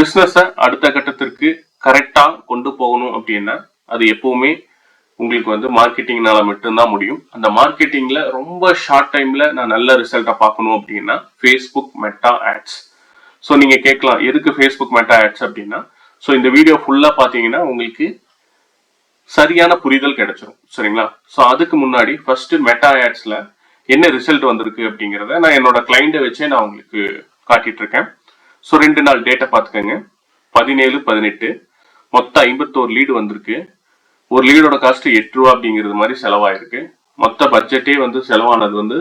பிஸ்னஸை அடுத்த கட்டத்திற்கு கரெக்டாக கொண்டு போகணும் அப்படின்னா அது எப்பவுமே உங்களுக்கு வந்து மார்க்கெட்டிங்னால மட்டும்தான் முடியும். அந்த மார்க்கெட்டிங்ல ரொம்ப ஷார்ட் டைம்ல நான் நல்ல ரிசல்ட்டை பார்க்கணும் அப்படின்னா ஃபேஸ்புக் மெட்டா ஆட்ஸ். ஸோ நீங்க கேட்கலாம் எதுக்கு ஃபேஸ்புக் மெட்டா ஆட்ஸ் அப்படின்னா, ஸோ இந்த வீடியோ ஃபுல்லா பார்த்தீங்கன்னா உங்களுக்கு சரியான புரிதல் கிடைச்சிடும். சரிங்களா? ஸோ அதுக்கு முன்னாடி ஃபர்ஸ்ட் மெட்டா ஆட்ஸ்ல என்ன ரிசல்ட் வந்திருக்கு அப்படிங்கிறத நான் என்னோட கிளைண்ட்டை வச்சே நான் உங்களுக்கு காட்டிட்டு இருக்கேன். ஸோ 2 நாள் டேட்டா பார்த்துக்கோங்க. 17, 18 மொத்தம் 51 லீடு வந்திருக்கு. ஒரு லீடோட காஸ்ட் 8 ரூபா அப்படிங்கிறது மாதிரி செலவாயிருக்கு. மொத்த பட்ஜெட்டே வந்து செலவானது வந்து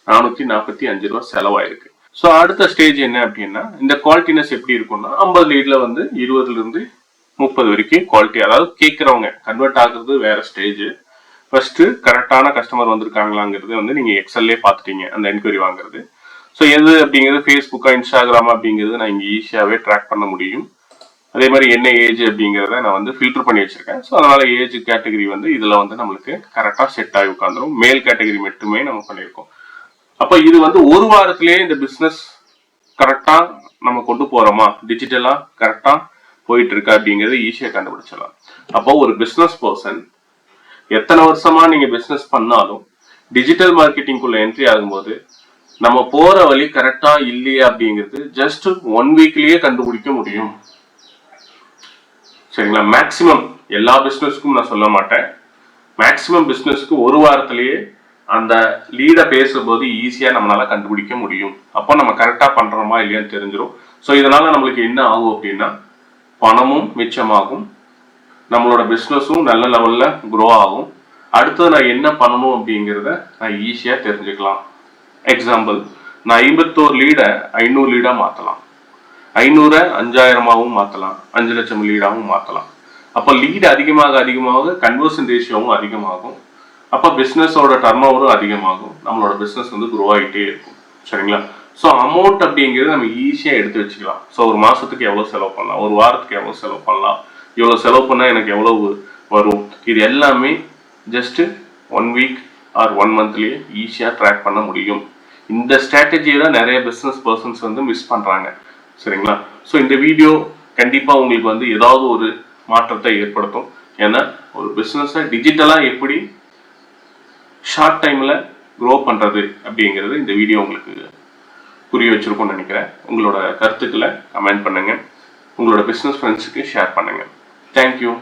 445 ரூபா செலவாயிருக்கு. ஸோ அடுத்த ஸ்டேஜ் என்ன அப்படின்னா, இந்த குவாலிட்டினஸ் எப்படி இருக்கும்னா 50 லீட்ல வந்து 20ல இருந்து 30 வரைக்கும் குவாலிட்டி, அதாவது கேட்கறவங்க கன்வெர்ட் ஆகுறது வேற ஸ்டேஜ். ஃபர்ஸ்ட் கரெக்டான கஸ்டமர் வந்திருக்காங்களாங்கிறது வந்து நீங்க எக்ஸல்லே பார்த்துட்டீங்க அந்த என்கொயரி வாங்குறது. ஸோ எது அப்படிங்கிறது ஃபேஸ்புக்கா இன்ஸ்டாகிராமா அப்படிங்கிறது நான் இங்கே ஈஸியாகவே ட்ராக் பண்ண முடியும். அதே மாதிரி என்ன ஏஜ் அப்படிங்கிறத நான் வந்து ஃபில்டர் பண்ணி வச்சிருக்கேன். ஸோ அதனால ஏஜ் கேட்டகரி வந்து இதில் வந்து நம்மளுக்கு கரெக்டாக செட் ஆகி உட்காந்துரும். மேல் கேட்டகரி மட்டுமே நம்ம பண்ணியிருக்கோம். அப்போ இது வந்து ஒரு வாரத்திலேயே இந்த பிஸ்னஸ் கரெக்டாக நம்ம கொண்டு போகிறோமா, டிஜிட்டலாக கரெக்டாக போயிட்டு இருக்கா அப்படிங்கிறது ஈஸியாக கண்டுபிடிச்சிடலாம். அப்போ ஒரு பிஸ்னஸ் பர்சன் எத்தனை வருஷமா நீங்க பிஸ்னஸ் பண்ணாலும் டிஜிட்டல் மார்க்கெட்டிங்குள்ள என்ட்ரி ஆகும்போது நம்ம போற வழி கரெக்டா இல்லையா அப்படிங்கிறது ஜஸ்ட் 1 வீக்லயே கண்டுபிடிக்க முடியும். சரிங்களா? மேக்சிமம் எல்லா பிசினஸ்க்கும் நான் சொல்ல மாட்டேன், மேக்சிமம் பிசினஸ்க்கு ஒரு வாரத்திலேயே அந்த லீட பேசும்போது ஈஸியா நம்மளால கண்டுபிடிக்க முடியும். அப்போ நம்ம கரெக்டா பண்றோமா இல்லையான்னு தெரிஞ்சிடும். ஸோ இதனால நம்மளுக்கு என்ன ஆகும் அப்படின்னா, பணமும் மிச்சமாகும், நம்மளோட பிஸ்னஸும் நல்ல லெவல்ல க்ரோ ஆகும். அடுத்தது நான் என்ன பண்ணணும் அப்படிங்கிறத நான் ஈஸியா தெரிஞ்சுக்கலாம். எக்ஸாம்பிள், நான் 51 லீடை 500 லீடா மாத்தலாம், 500 5000ஆகவும் மாத்தலாம், 5 லட்சம் லீடாகவும் மாத்தலாம். அப்போ லீடு அதிகமாக அதிகமாக கன்வர்ஷன் ரேஷியோவும் அதிகமாகும். அப்போ பிஸ்னஸோட டர்ன் ஓவரும் அதிகமாகும். நம்மளோட பிஸ்னஸ் வந்து க்ரோ ஆகிட்டே இருக்கும். சரிங்களா? ஸோ அமௌண்ட் அப்படிங்கிறது நம்ம ஈஸியாக எடுத்து வச்சுக்கலாம். ஸோ ஒரு மாசத்துக்கு எவ்வளோ செலவு பண்ணலாம், ஒரு வாரத்துக்கு எவ்வளோ செலவு பண்ணலாம், இவ்வளோ செலவு பண்ணால் எனக்கு எவ்வளவு வரும், இது எல்லாமே ஜஸ்ட் 1 வீக் ஆர் 1 மந்த்லேயே ஈஸியாக ட்ராக் பண்ண முடியும். இந்த ஸ்ட்ராட்டஜியை தான் நிறைய பிஸ்னஸ் பர்சன்ஸ் வந்து மிஸ் பண்ணுறாங்க. சரிங்களா? ஸோ இந்த வீடியோ கண்டிப்பாக உங்களுக்கு வந்து ஏதாவது ஒரு மாற்றத்தை ஏற்படுத்தும். ஏன்னா ஒரு பிஸ்னஸை டிஜிட்டலாக எப்படி ஷார்ட் டைமில் க்ரோ பண்ணுறது அப்படிங்கிறது இந்த வீடியோ உங்களுக்கு புரிய வச்சிருக்கும்னு நினைக்கிறேன். உங்களோட கருத்துக்களை கமெண்ட் பண்ணுங்கள், உங்களோட பிஸ்னஸ் ஃப்ரெண்ட்ஸுக்கு ஷேர் பண்ணுங்கள். தேங்க்யூ.